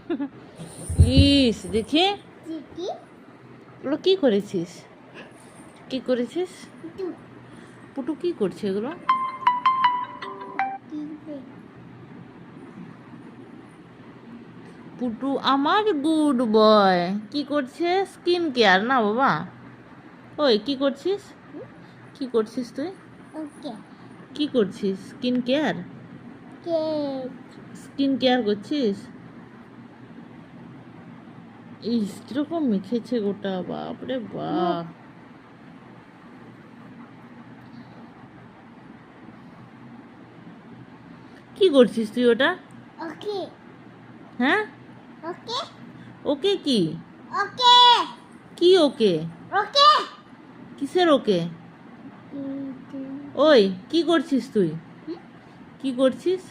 ইস দেখি ওগুলো কি করেছিস? কি করেছিস? পুটু কি করছে এগুলো? পুটু আমার গুড বয় কি করছে? স্কিন কেয়ার না বাবা? ওই কি করছিস? কি করছিস তুই? কি করছিস? Skin care? স্কিন কেয়ার করছিস? ইস কিরকম মেখেছে গোটা, বাপরে বাপ। কি করছিস তুই ওটা? হ্যাঁ ওকে কি? কি ওকে? কিসের ওকে? ওই কি করছিস তুই? কি করছিস?